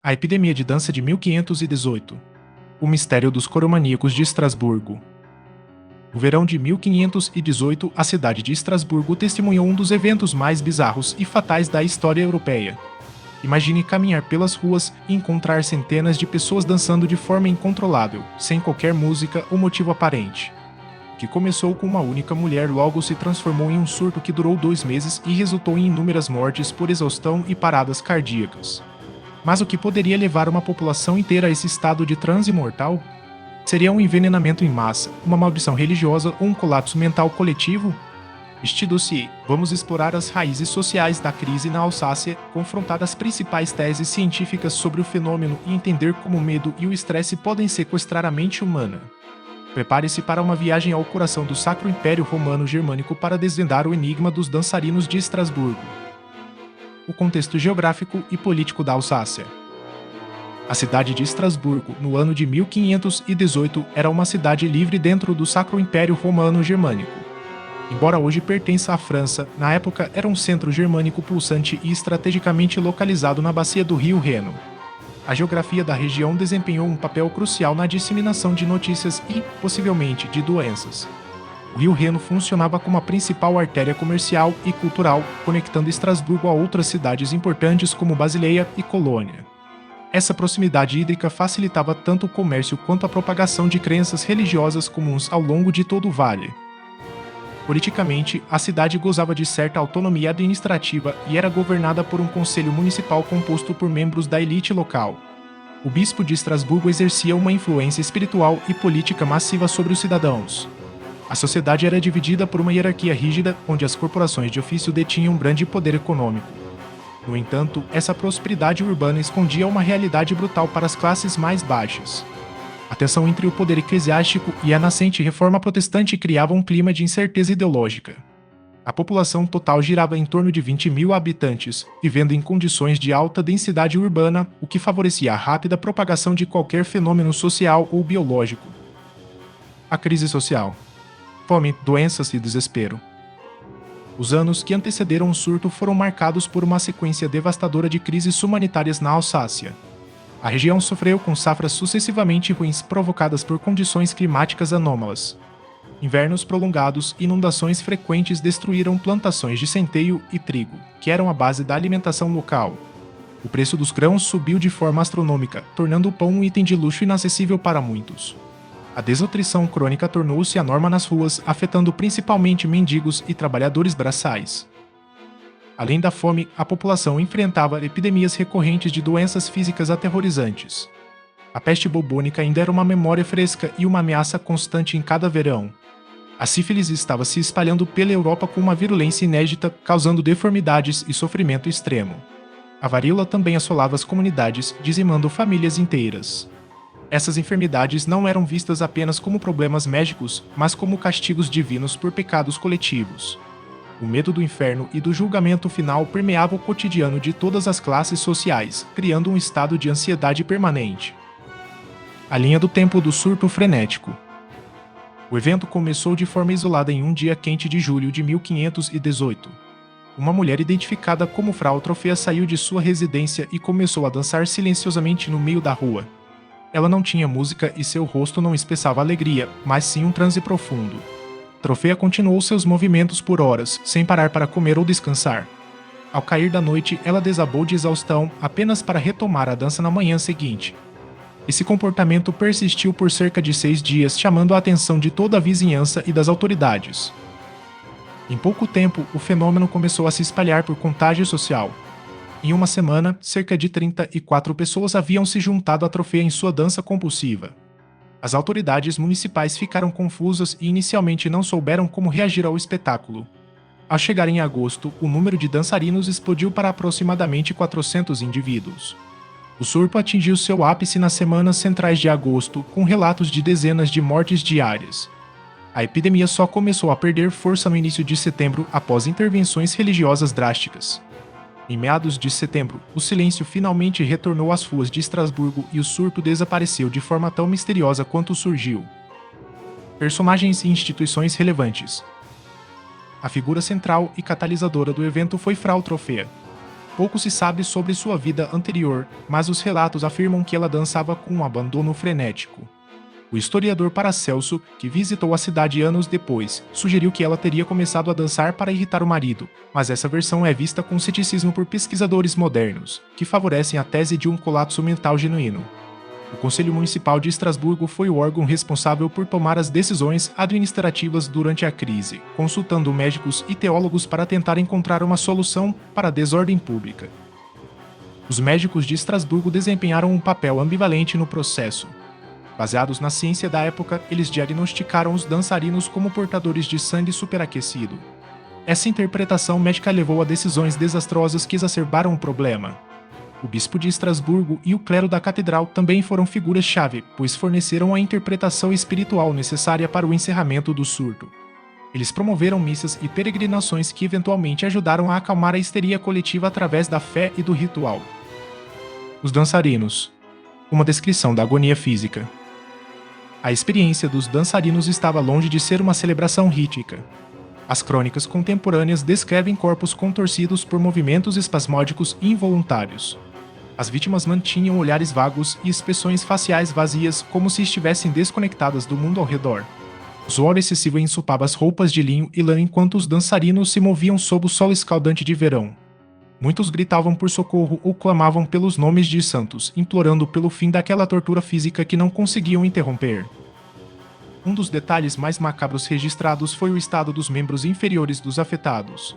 A epidemia de dança de 1518. O mistério dos coromaníacos de Estrasburgo. No verão de 1518, a cidade de Estrasburgo testemunhou um dos eventos mais bizarros e fatais da história europeia. Imagine caminhar pelas ruas e encontrar centenas de pessoas dançando de forma incontrolável, sem qualquer música ou motivo aparente. O que começou com uma única mulher logo se transformou em um surto que durou 2 meses e resultou em inúmeras mortes por exaustão e paradas cardíacas. Mas o que poderia levar uma população inteira a esse estado de transe mortal? Seria um envenenamento em massa, uma maldição religiosa ou um colapso mental coletivo? Este dossiê, vamos explorar as raízes sociais da crise na Alsácia, confrontar as principais teses científicas sobre o fenômeno e entender como o medo e o estresse podem sequestrar a mente humana. Prepare-se para uma viagem ao coração do Sacro Império Romano Germânico para desvendar o enigma dos dançarinos de Estrasburgo. O contexto geográfico e político da Alsácia. A cidade de Estrasburgo, no ano de 1518, era uma cidade livre dentro do Sacro Império Romano Germânico. Embora hoje pertença à França, na época era um centro germânico pulsante e estrategicamente localizado na bacia do rio Reno. A geografia da região desempenhou um papel crucial na disseminação de notícias e, possivelmente, de doenças. O rio Reno funcionava como a principal artéria comercial e cultural, conectando Estrasburgo a outras cidades importantes como Basileia e Colônia. Essa proximidade hídrica facilitava tanto o comércio quanto a propagação de crenças religiosas comuns ao longo de todo o vale. Politicamente, a cidade gozava de certa autonomia administrativa e era governada por um conselho municipal composto por membros da elite local. O bispo de Estrasburgo exercia uma influência espiritual e política massiva sobre os cidadãos. A sociedade era dividida por uma hierarquia rígida, onde as corporações de ofício detinham um grande poder econômico. No entanto, essa prosperidade urbana escondia uma realidade brutal para as classes mais baixas. A tensão entre o poder eclesiástico e a nascente reforma protestante criava um clima de incerteza ideológica. A população total girava em torno de 20 mil habitantes, vivendo em condições de alta densidade urbana, o que favorecia a rápida propagação de qualquer fenômeno social ou biológico. A crise social. Fome, doenças e desespero. Os anos que antecederam o surto foram marcados por uma sequência devastadora de crises humanitárias na Alsácia. A região sofreu com safras sucessivamente ruins provocadas por condições climáticas anômalas. Invernos prolongados e inundações frequentes destruíram plantações de centeio e trigo, que eram a base da alimentação local. O preço dos grãos subiu de forma astronômica, tornando o pão um item de luxo inacessível para muitos. A desnutrição crônica tornou-se a norma nas ruas, afetando principalmente mendigos e trabalhadores braçais. Além da fome, a população enfrentava epidemias recorrentes de doenças físicas aterrorizantes. A peste bubônica ainda era uma memória fresca e uma ameaça constante em cada verão. A sífilis estava se espalhando pela Europa com uma virulência inédita, causando deformidades e sofrimento extremo. A varíola também assolava as comunidades, dizimando famílias inteiras. Essas enfermidades não eram vistas apenas como problemas médicos, mas como castigos divinos por pecados coletivos. O medo do inferno e do julgamento final permeava o cotidiano de todas as classes sociais, criando um estado de ansiedade permanente. A linha do tempo do surto frenético. O evento começou de forma isolada em um dia quente de julho de 1518. Uma mulher identificada como Frau Trofea saiu de sua residência e começou a dançar silenciosamente no meio da rua. Ela não tinha música e seu rosto não expressava alegria, mas sim um transe profundo. Trofea continuou seus movimentos por horas, sem parar para comer ou descansar. Ao cair da noite, ela desabou de exaustão apenas para retomar a dança na manhã seguinte. Esse comportamento persistiu por cerca de 6 dias, chamando a atenção de toda a vizinhança e das autoridades. Em pouco tempo, o fenômeno começou a se espalhar por contágio social. Em uma semana, cerca de 34 pessoas haviam se juntado à Trofea em sua dança compulsiva. As autoridades municipais ficaram confusas e inicialmente não souberam como reagir ao espetáculo. Ao chegar em agosto, o número de dançarinos explodiu para aproximadamente 400 indivíduos. O surto atingiu seu ápice nas semanas centrais de agosto, com relatos de dezenas de mortes diárias. A epidemia só começou a perder força no início de setembro após intervenções religiosas drásticas. Em meados de setembro, o silêncio finalmente retornou às ruas de Estrasburgo e o surto desapareceu de forma tão misteriosa quanto surgiu. Personagens e instituições relevantes. A figura central e catalisadora do evento foi Frau Trofea. Pouco se sabe sobre sua vida anterior, mas os relatos afirmam que ela dançava com um abandono frenético. O historiador Paracelso, que visitou a cidade anos depois, sugeriu que ela teria começado a dançar para irritar o marido, mas essa versão é vista com ceticismo por pesquisadores modernos, que favorecem a tese de um colapso mental genuíno. O Conselho Municipal de Estrasburgo foi o órgão responsável por tomar as decisões administrativas durante a crise, consultando médicos e teólogos para tentar encontrar uma solução para a desordem pública. Os médicos de Estrasburgo desempenharam um papel ambivalente no processo. Baseados na ciência da época, eles diagnosticaram os dançarinos como portadores de sangue superaquecido. Essa interpretação médica levou a decisões desastrosas que exacerbaram o problema. O bispo de Estrasburgo e o clero da catedral também foram figuras-chave, pois forneceram a interpretação espiritual necessária para o encerramento do surto. Eles promoveram missas e peregrinações que eventualmente ajudaram a acalmar a histeria coletiva através da fé e do ritual. Os dançarinos. Uma descrição da agonia física. A experiência dos dançarinos estava longe de ser uma celebração rítmica. As crônicas contemporâneas descrevem corpos contorcidos por movimentos espasmódicos e involuntários. As vítimas mantinham olhares vagos e expressões faciais vazias, como se estivessem desconectadas do mundo ao redor. O suor excessivo ensopava as roupas de linho e lã enquanto os dançarinos se moviam sob o sol escaldante de verão. Muitos gritavam por socorro ou clamavam pelos nomes de santos, implorando pelo fim daquela tortura física que não conseguiam interromper. Um dos detalhes mais macabros registrados foi o estado dos membros inferiores dos afetados.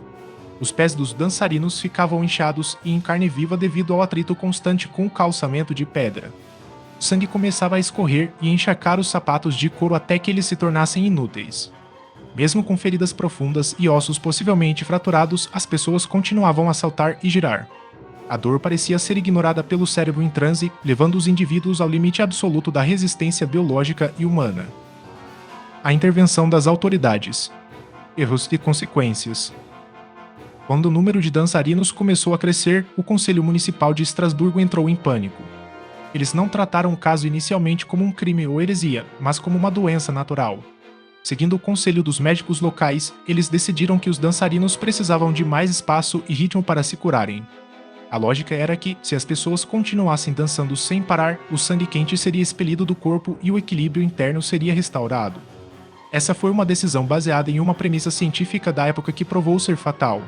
Os pés dos dançarinos ficavam inchados e em carne viva devido ao atrito constante com o calçamento de pedra. O sangue começava a escorrer e encharcar os sapatos de couro até que eles se tornassem inúteis. Mesmo com feridas profundas e ossos possivelmente fraturados, as pessoas continuavam a saltar e girar. A dor parecia ser ignorada pelo cérebro em transe, levando os indivíduos ao limite absoluto da resistência biológica e humana. A intervenção das autoridades. Erros e consequências. Quando o número de dançarinos começou a crescer, o Conselho Municipal de Estrasburgo entrou em pânico. Eles não trataram o caso inicialmente como um crime ou heresia, mas como uma doença natural. Seguindo o conselho dos médicos locais, eles decidiram que os dançarinos precisavam de mais espaço e ritmo para se curarem. A lógica era que, se as pessoas continuassem dançando sem parar, o sangue quente seria expelido do corpo e o equilíbrio interno seria restaurado. Essa foi uma decisão baseada em uma premissa científica da época que provou ser fatal.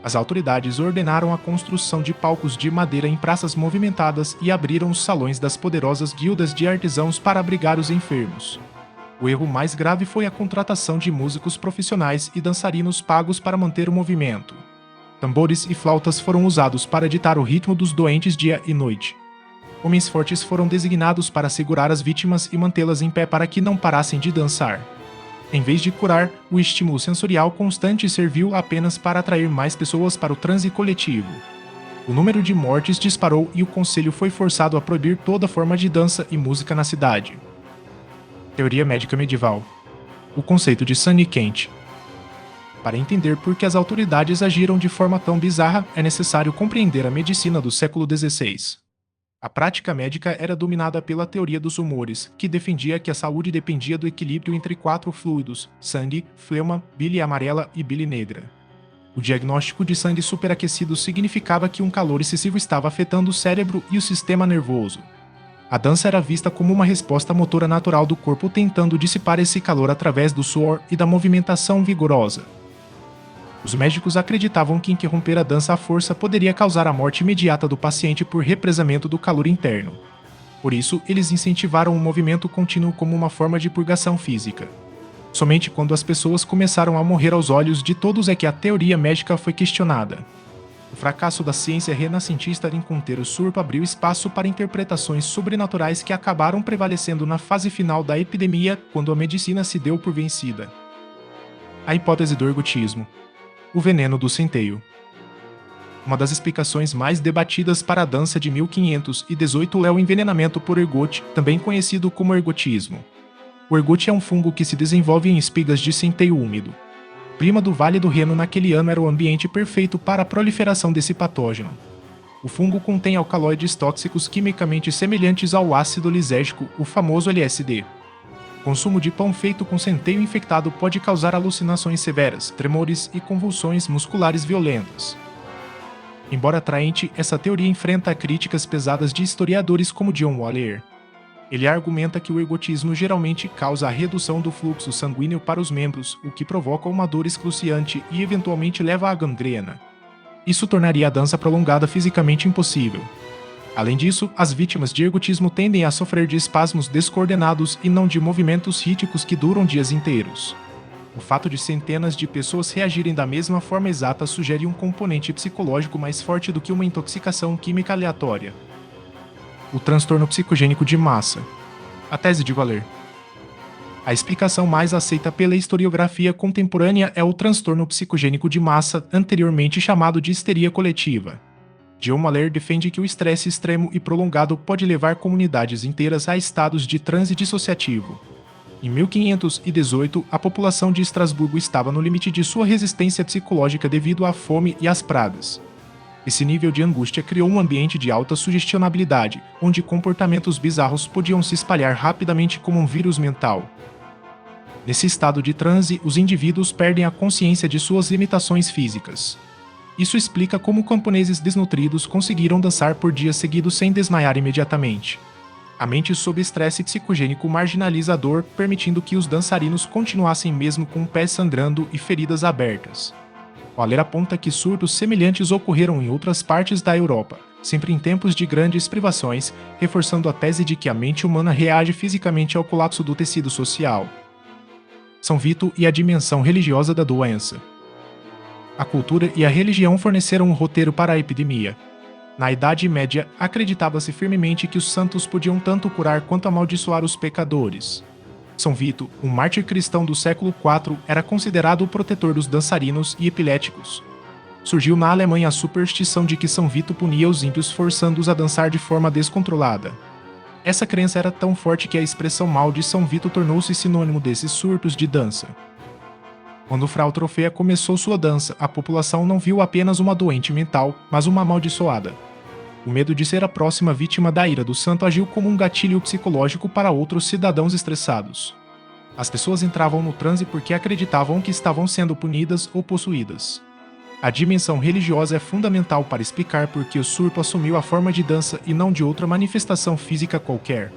As autoridades ordenaram a construção de palcos de madeira em praças movimentadas e abriram os salões das poderosas guildas de artesãos para abrigar os enfermos. O erro mais grave foi a contratação de músicos profissionais e dançarinos pagos para manter o movimento. Tambores e flautas foram usados para ditar o ritmo dos doentes dia e noite. Homens fortes foram designados para segurar as vítimas e mantê-las em pé para que não parassem de dançar. Em vez de curar, o estímulo sensorial constante serviu apenas para atrair mais pessoas para o transe coletivo. O número de mortes disparou e o conselho foi forçado a proibir toda forma de dança e música na cidade. Teoria médica medieval. O conceito de sangue quente. Para entender por que as autoridades agiram de forma tão bizarra, é necessário compreender a medicina do século XVI. A prática médica era dominada pela teoria dos humores, que defendia que a saúde dependia do equilíbrio entre 4 fluidos: sangue, flema, bile amarela e bile negra. O diagnóstico de sangue superaquecido significava que um calor excessivo estava afetando o cérebro e o sistema nervoso. A dança era vista como uma resposta motora natural do corpo tentando dissipar esse calor através do suor e da movimentação vigorosa. Os médicos acreditavam que interromper a dança à força poderia causar a morte imediata do paciente por represamento do calor interno. Por isso, eles incentivaram o movimento contínuo como uma forma de purgação física. Somente quando as pessoas começaram a morrer aos olhos de todos é que a teoria médica foi questionada. O fracasso da ciência renascentista em conter o surto abriu espaço para interpretações sobrenaturais que acabaram prevalecendo na fase final da epidemia, quando a medicina se deu por vencida. A hipótese do ergotismo. O veneno do centeio. Uma das explicações mais debatidas para a dança de 1518 é o envenenamento por ergote, também conhecido como ergotismo. O ergote é um fungo que se desenvolve em espigas de centeio úmido. O clima do Vale do Reno naquele ano era o ambiente perfeito para a proliferação desse patógeno. O fungo contém alcaloides tóxicos quimicamente semelhantes ao ácido lisérgico, o famoso LSD. O consumo de pão feito com centeio infectado pode causar alucinações severas, tremores e convulsões musculares violentas. Embora atraente, essa teoria enfrenta críticas pesadas de historiadores como John Waller. Ele argumenta que o ergotismo geralmente causa a redução do fluxo sanguíneo para os membros, o que provoca uma dor excruciante e eventualmente leva à gangrena. Isso tornaria a dança prolongada fisicamente impossível. Além disso, as vítimas de ergotismo tendem a sofrer de espasmos descoordenados e não de movimentos rítmicos que duram dias inteiros. O fato de centenas de pessoas reagirem da mesma forma exata sugere um componente psicológico mais forte do que uma intoxicação química aleatória. O transtorno psicogênico de massa. A tese de Waller. A explicação mais aceita pela historiografia contemporânea é o transtorno psicogênico de massa, anteriormente chamado de histeria coletiva. John Waller defende que o estresse extremo e prolongado pode levar comunidades inteiras a estados de transe dissociativo. Em 1518, a população de Estrasburgo estava no limite de sua resistência psicológica devido à fome e às pragas. Esse nível de angústia criou um ambiente de alta sugestionabilidade, onde comportamentos bizarros podiam se espalhar rapidamente como um vírus mental. Nesse estado de transe, os indivíduos perdem a consciência de suas limitações físicas. Isso explica como camponeses desnutridos conseguiram dançar por dias seguidos sem desmaiar imediatamente. A mente sob estresse psicogênico marginaliza a dor, permitindo que os dançarinos continuassem mesmo com pés sangrando e feridas abertas. Waller aponta que surtos semelhantes ocorreram em outras partes da Europa, sempre em tempos de grandes privações, reforçando a tese de que a mente humana reage fisicamente ao colapso do tecido social. São Vito e a dimensão religiosa da doença. A cultura e a religião forneceram um roteiro para a epidemia. Na Idade Média, acreditava-se firmemente que os santos podiam tanto curar quanto amaldiçoar os pecadores. São Vito, um mártir cristão do século IV, era considerado o protetor dos dançarinos e epiléticos. Surgiu na Alemanha a superstição de que São Vito punia os ímpios forçando-os a dançar de forma descontrolada. Essa crença era tão forte que a expressão mal de São Vito tornou-se sinônimo desses surtos de dança. Quando Frau Trofea começou sua dança, a população não viu apenas uma doente mental, mas uma amaldiçoada. O medo de ser a próxima vítima da ira do santo agiu como um gatilho psicológico para outros cidadãos estressados. As pessoas entravam no transe porque acreditavam que estavam sendo punidas ou possuídas. A dimensão religiosa é fundamental para explicar por que o surto assumiu a forma de dança e não de outra manifestação física qualquer.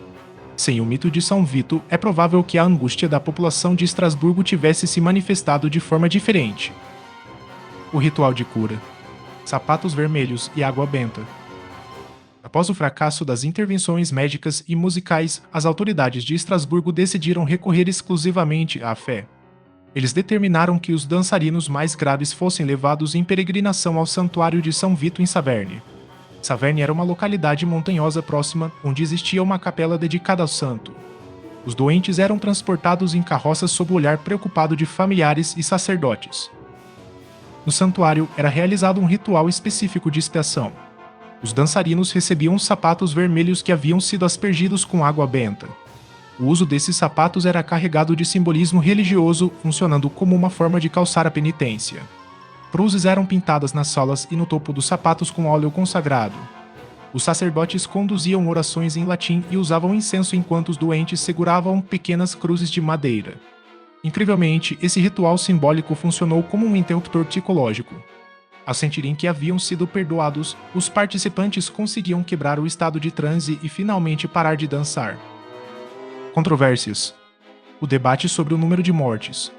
Sem o mito de São Vito, é provável que a angústia da população de Estrasburgo tivesse se manifestado de forma diferente. O ritual de cura. Sapatos vermelhos e água benta. Após o fracasso das intervenções médicas e musicais, as autoridades de Estrasburgo decidiram recorrer exclusivamente à fé. Eles determinaram que os dançarinos mais graves fossem levados em peregrinação ao santuário de São Vito em Saverne. Saverne era uma localidade montanhosa próxima, onde existia uma capela dedicada ao santo. Os doentes eram transportados em carroças sob o olhar preocupado de familiares e sacerdotes. No santuário era realizado um ritual específico de expiação. Os dançarinos recebiam os sapatos vermelhos que haviam sido aspergidos com água benta. O uso desses sapatos era carregado de simbolismo religioso, funcionando como uma forma de calçar a penitência. Cruzes eram pintadas nas solas e no topo dos sapatos com óleo consagrado. Os sacerdotes conduziam orações em latim e usavam incenso enquanto os doentes seguravam pequenas cruzes de madeira. Incrivelmente, esse ritual simbólico funcionou como um interruptor psicológico. Ao sentirem que haviam sido perdoados, os participantes conseguiam quebrar o estado de transe e finalmente parar de dançar. Controvérsias. O debate sobre o número de mortes.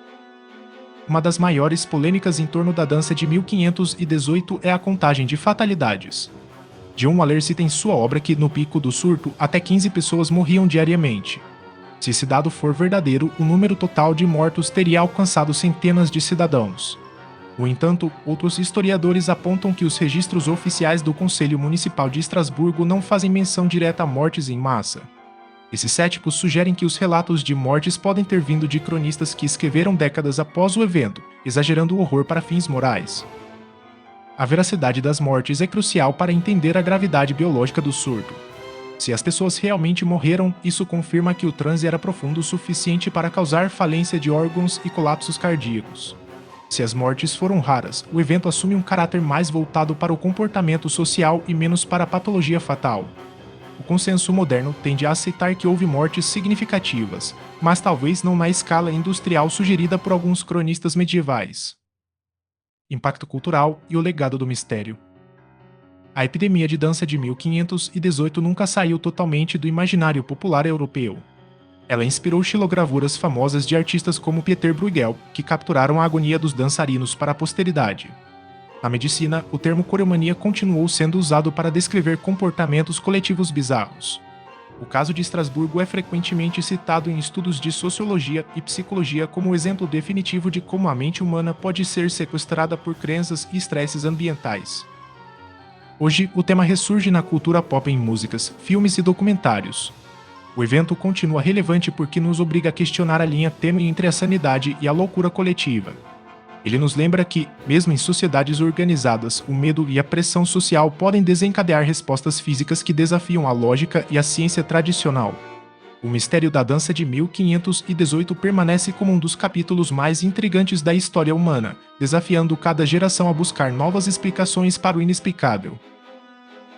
Uma das maiores polêmicas em torno da dança de 1518 é a contagem de fatalidades. John Waller cita em sua obra que, no pico do surto, até 15 pessoas morriam diariamente. Se esse dado for verdadeiro, o número total de mortos teria alcançado centenas de cidadãos. No entanto, outros historiadores apontam que os registros oficiais do Conselho Municipal de Estrasburgo não fazem menção direta a mortes em massa. Esses céticos sugerem que os relatos de mortes podem ter vindo de cronistas que escreveram décadas após o evento, exagerando o horror para fins morais. A veracidade das mortes é crucial para entender a gravidade biológica do surto. Se as pessoas realmente morreram, isso confirma que o transe era profundo o suficiente para causar falência de órgãos e colapsos cardíacos. Se as mortes foram raras, o evento assume um caráter mais voltado para o comportamento social e menos para a patologia fatal. O consenso moderno tende a aceitar que houve mortes significativas, mas talvez não na escala industrial sugerida por alguns cronistas medievais. Impacto cultural e o legado do mistério. A epidemia de dança de 1518 nunca saiu totalmente do imaginário popular europeu. Ela inspirou xilogravuras famosas de artistas como Pieter Bruegel, que capturaram a agonia dos dançarinos para a posteridade. Na medicina, o termo coreomania continuou sendo usado para descrever comportamentos coletivos bizarros. O caso de Estrasburgo é frequentemente citado em estudos de sociologia e psicologia como exemplo definitivo de como a mente humana pode ser sequestrada por crenças e estresses ambientais. Hoje, o tema ressurge na cultura pop em músicas, filmes e documentários. O evento continua relevante porque nos obriga a questionar a linha tênue entre a sanidade e a loucura coletiva. Ele nos lembra que, mesmo em sociedades organizadas, o medo e a pressão social podem desencadear respostas físicas que desafiam a lógica e a ciência tradicional. O mistério da dança de 1518 permanece como um dos capítulos mais intrigantes da história humana, desafiando cada geração a buscar novas explicações para o inexplicável.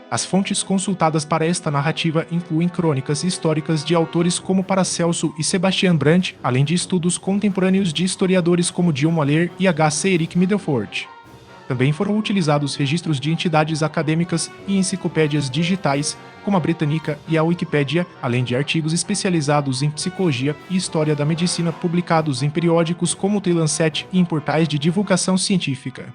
As fontes consultadas para esta narrativa incluem crônicas históricas de autores como Paracelso e Sebastian Brandt, além de estudos contemporâneos de historiadores como Dion Moller e H.C. Eric Middelford. Também foram utilizados registros de entidades acadêmicas e enciclopédias digitais, como a Britânica e a Wikipédia, além de artigos especializados em psicologia e história da medicina publicados em periódicos como o The Lancet e em portais de divulgação científica.